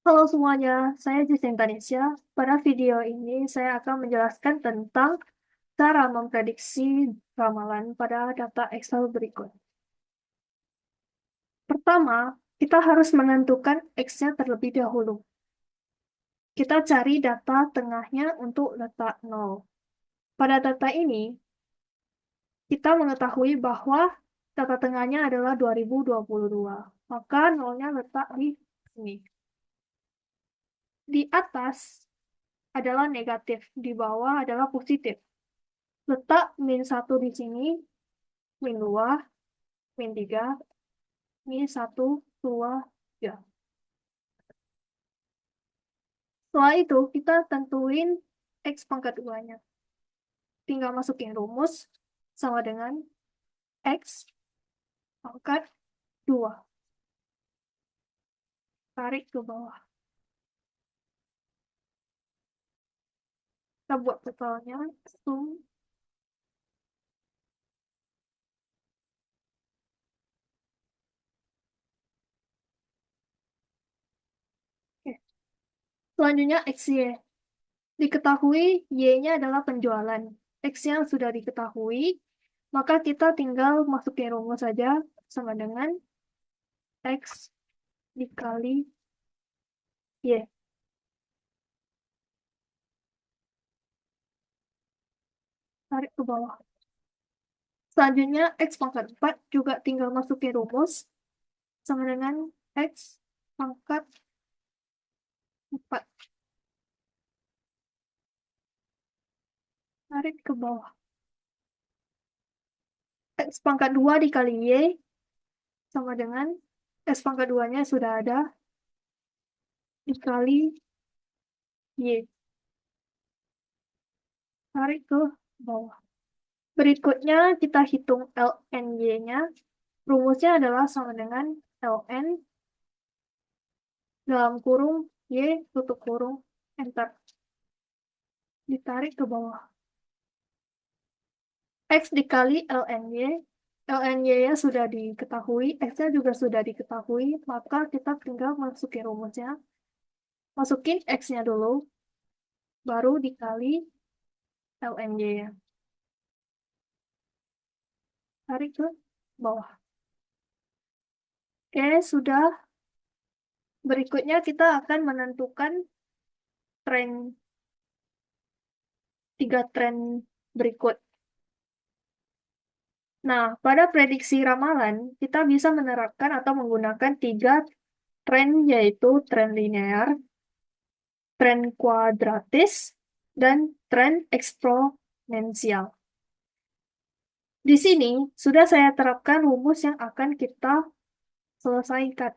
Halo semuanya, saya Jacinta Nisha. Pada video ini saya akan menjelaskan tentang cara memprediksi ramalan pada data Excel berikut. Pertama, kita harus menentukan X-nya terlebih dahulu. Kita cari data tengahnya untuk letak 0. Pada data ini, kita mengetahui bahwa data tengahnya adalah 2022. Maka nolnya letak di sini. Di atas adalah negatif, di bawah adalah positif. Letak -1 di sini, -2, -3, -1, 2, 3. Setelah itu, kita tentuin X pangkat 2-nya. Tinggal masukin rumus sama dengan X pangkat 2. Tarik ke bawah. Kita buat totalnya, sum. Oke. Selanjutnya XY. Diketahui Y-nya adalah penjualan. X-nya sudah diketahui, maka kita tinggal masukin rumus saja sama dengan X dikali Y. Tarik ke bawah. Selanjutnya, X pangkat 4 juga tinggal masukin rumus sama dengan X pangkat 4. Tarik ke bawah. X pangkat 2 dikali Y sama dengan X pangkat 2-nya sudah ada dikali Y. Tarik ke bawah. Berikutnya kita hitung ln Y-nya. Rumusnya adalah sama dengan ln dalam kurung Y tutup kurung enter. Ditarik ke bawah. X dikali ln Y. Ln Y-nya sudah diketahui, X-nya juga sudah diketahui, maka kita tinggal masukin rumusnya. Masukin X-nya dulu, baru dikali ln Y-nya. Tarik ke bawah. Oke, sudah. Berikutnya kita akan menentukan tren 3 tren berikut. Nah, pada prediksi ramalan, kita bisa menerapkan atau menggunakan 3 tren, yaitu tren linear, tren kuadratis, dan tren eksponensial. Di sini sudah saya terapkan rumus yang akan kita selesaikan.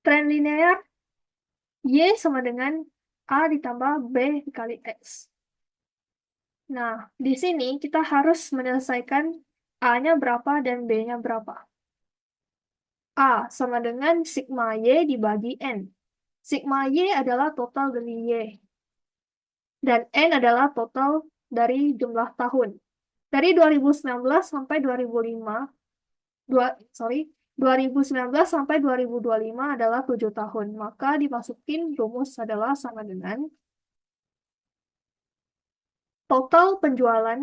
Tren linear, Y sama dengan A ditambah B dikali X. Nah, di sini kita harus menyelesaikan A-nya berapa dan B-nya berapa. A sama dengan sigma Y dibagi N. Sigma Y adalah total dari Y. Dan N adalah total dari jumlah tahun. Dari 2019 sampai 2005, 2019 sampai 2025 adalah 7 tahun. Maka dimasukin rumus adalah sama dengan total penjualan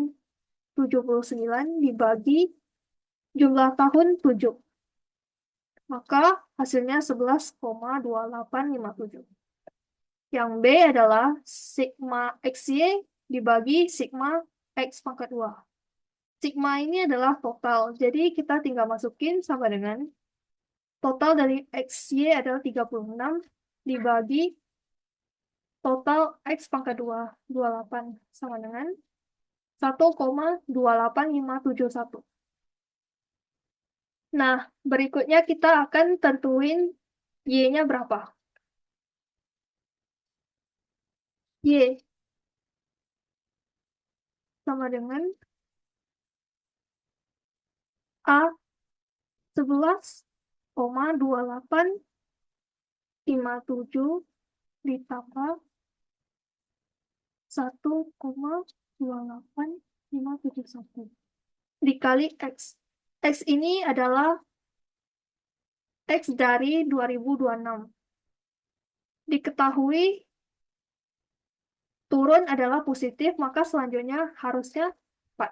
79 dibagi jumlah tahun 7. Maka hasilnya 11,2857. Yang B adalah sigma XY dibagi sigma X pangkat 2. Sigma ini adalah total, jadi kita tinggal masukin sama dengan total dari XY adalah 36 dibagi total X pangkat 2, 28, sama dengan 1,28571. Nah, berikutnya kita akan tentuin Y-nya berapa. Y sama dengan A 11,2857 ditambah 1,28571 dikali X. X ini adalah X dari 2026. diketahui turun adalah positif, maka selanjutnya harusnya 4.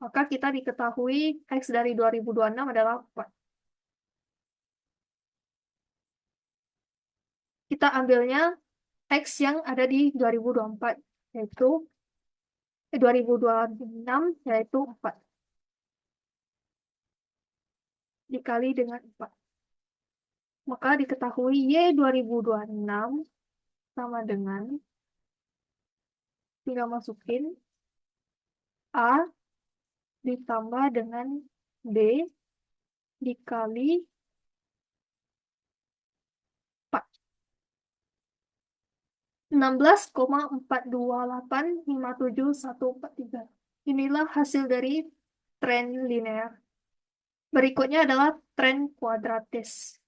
Maka kita diketahui X dari 2026 adalah 4. Kita ambilnya X yang ada di 2024, yaitu 2026, yaitu 4. Dikali dengan 4. Maka diketahui Y 2026 sama dengan, tinggal masukin A ditambah dengan B dikali 4. 16,42857,143. Inilah hasil dari tren linear. Berikutnya adalah tren kuadratis.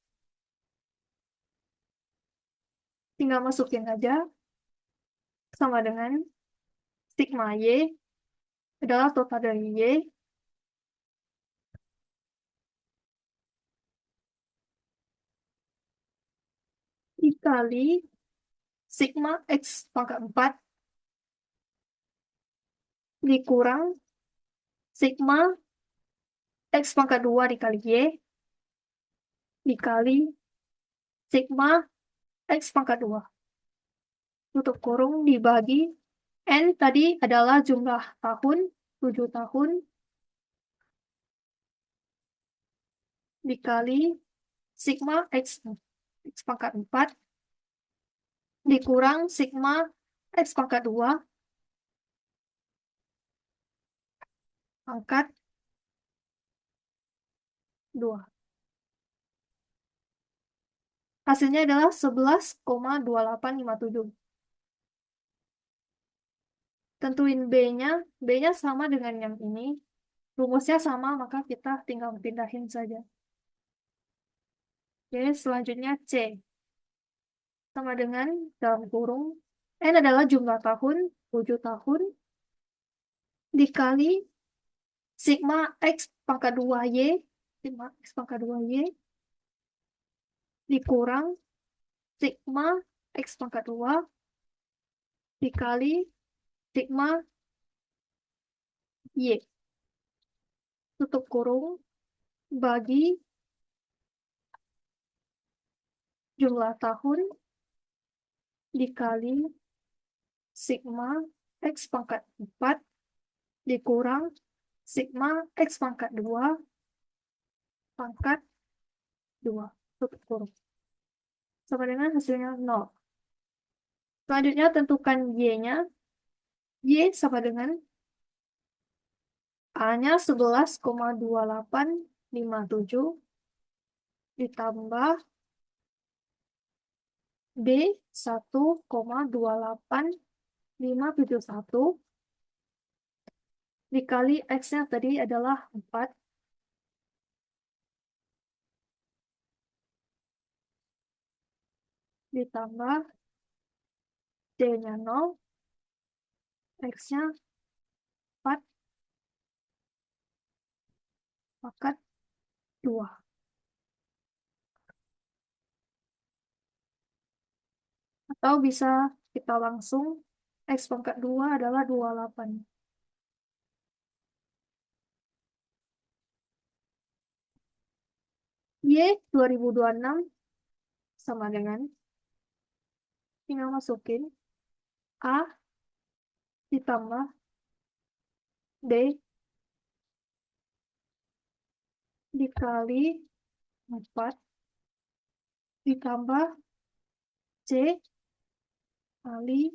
Tinggal masukin aja, sama dengan sigma Y adalah total dari Y dikali sigma X pangkat 4 dikurang sigma X pangkat 2 dikali Y dikali sigma X pangkat 2. Tutup kurung dibagi. N tadi adalah jumlah tahun, 7 tahun, dikali sigma X pangkat 4, dikurang sigma X pangkat 2, pangkat 2. Hasilnya adalah 11,2857. Tentuin B-nya. B-nya sama dengan yang ini. Rumusnya sama, maka kita tinggal pindahin saja. Oke, selanjutnya C. Sama dengan dalam kurung. N adalah jumlah tahun, 7 tahun, dikali sigma X pangkat 2Y, sigma X pangkat 2Y, dikurang sigma X pangkat 2, dikali sigma Y. Tutup kurung, bagi jumlah tahun, dikali sigma X pangkat 4, dikurang sigma X pangkat 2, pangkat 2. Tutup kurung. Sama dengan hasilnya 0. Selanjutnya tentukan Y-nya. Y sama dengan A-nya 11,2857 ditambah B 1,28571 dikali X-nya tadi adalah 4 ditambah D-nya 0, X-nya 4 pangkat 2. Atau bisa kita langsung X pangkat 2 adalah 28. Y 2026 sama dengan, tinggal masukin A ditambah D dikali 4 ditambah C kali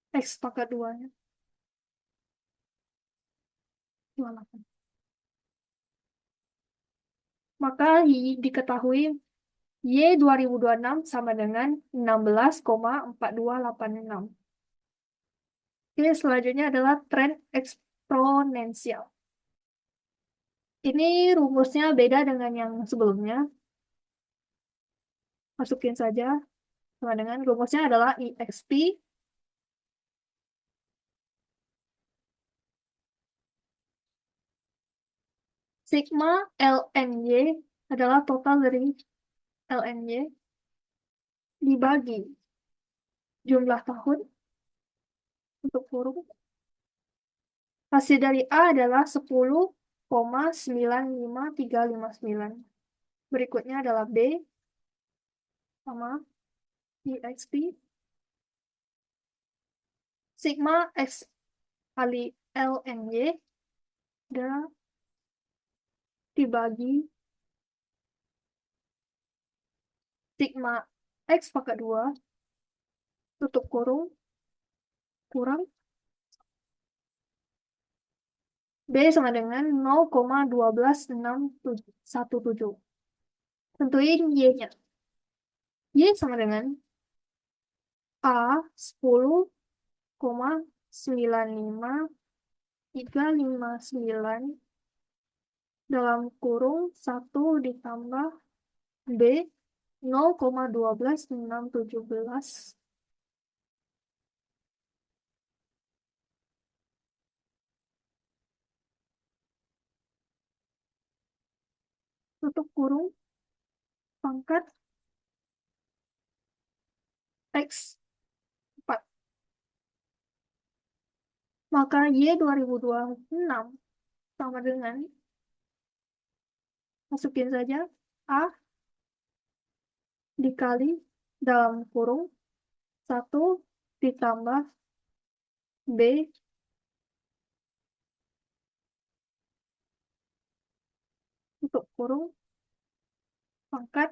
X pangkat 2-nya 28. Maka diketahui Y 2026 sama dengan 16,4286. Oke, selanjutnya adalah tren eksponensial. Ini rumusnya beda dengan yang sebelumnya. Masukin saja. Sama dengan rumusnya adalah IXP sigma LNY adalah total dari LNY dibagi jumlah tahun untuk kurung. Hasil dari A adalah 10,95359. Berikutnya adalah B sama IXP. Sigma X kali LNY adalah dibagi sigma X pangkat 2 tutup kurung kurang B sama dengan 0,12617. Tentuin Y-nya. Y sama dengan A 10,95359 dalam kurung 1 ditambah B 0,12617 tutup kurung pangkat X 4. Maka Y 2026 sama dengan, masukin saja A dikali dalam kurung 1 ditambah B tutup kurung pangkat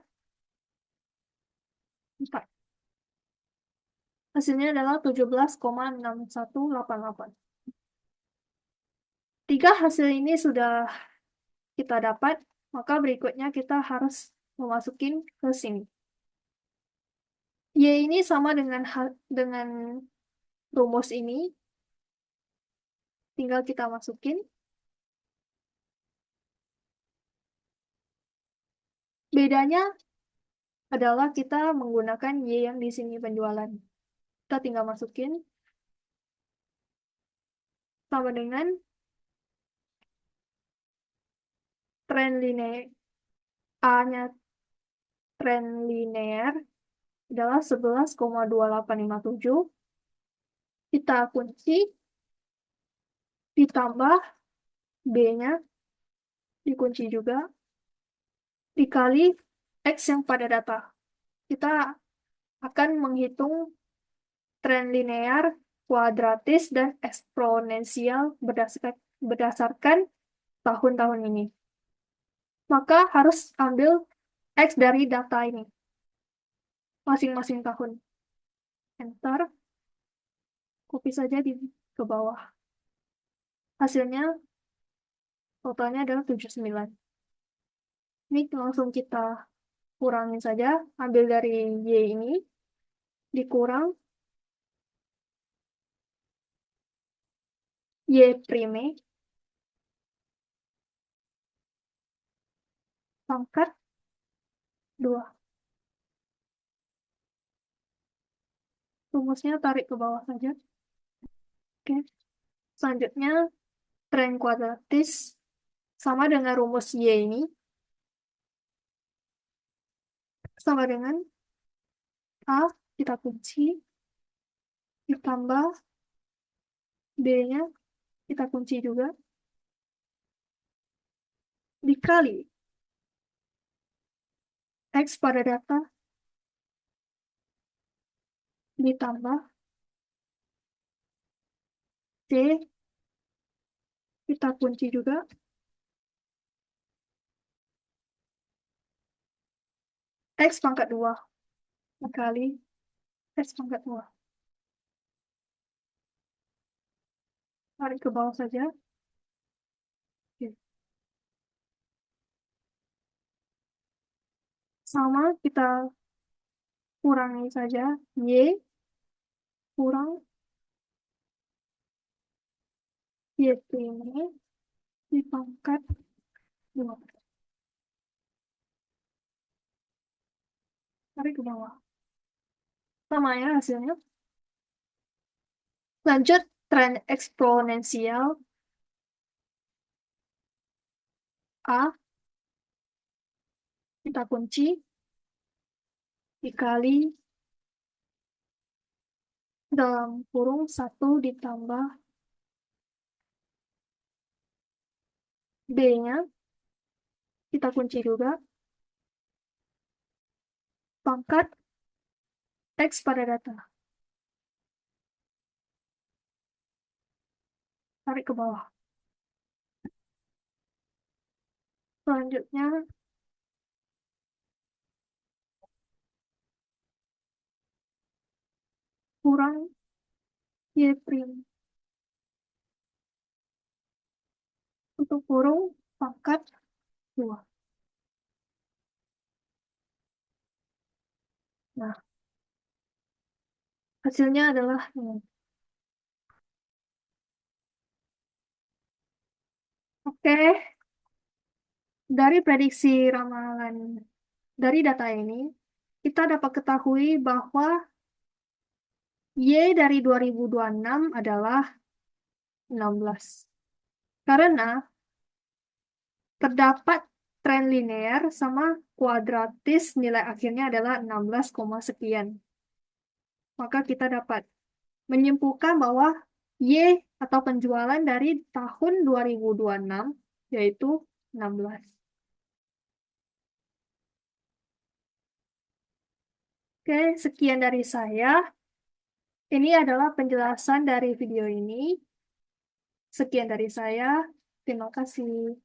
4. Hasilnya adalah 17,6188. Tiga hasil ini sudah kita dapat, maka berikutnya kita harus memasukin ke sini. Y ini sama dengan rumus ini, tinggal kita masukin. Bedanya adalah kita menggunakan Y yang di sini penjualan. Kita tinggal masukin sama dengan tren linear A-nya tren linear adalah 11,2857. Kita kunci ditambah B-nya dikunci juga dikali X yang pada data. Kita akan menghitung tren linear, kuadratis, dan eksponensial berdasarkan tahun-tahun ini. Maka harus ambil X dari data ini, masing-masing tahun. Enter, copy saja ke bawah. Hasilnya, totalnya adalah 79. Ini langsung kita kurangin saja, ambil dari Y ini, dikurang Y prime, pangkat 2. Rumusnya tarik ke bawah saja. Oke. Selanjutnya, tren kuadratis sama dengan rumus Y ini. Sama dengan A, kita kunci, ditambah B-nya, kita kunci juga, dikali X pada data, ditambah C, kita kunci juga, X pangkat 2, dikali X pangkat 2. Tarik ke bawah saja. Oke. Sama, kita kurangi saja. Y kurang Y ini dipangkat 2. Tarik ke bawah. Sama ya hasilnya. Lanjut, tren eksponensial A, kita kunci, dikali dalam kurung 1 ditambah B-nya, kita kunci juga, pangkat X pada data. Tarik ke bawah. Selanjutnya, kurang Y prim. Untuk kurung pangkat 2. Nah, hasilnya adalah ini. Oke, dari prediksi ramalan dari data ini, kita dapat ketahui bahwa Y dari 2026 adalah 16. Karena terdapat tren linear sama kuadratis nilai akhirnya adalah 16, sekian. Maka kita dapat menyimpulkan bahwa Y atau penjualan dari tahun 2026 yaitu 16. Oke, sekian dari saya. Ini adalah penjelasan dari video ini. Sekian dari saya. Terima kasih.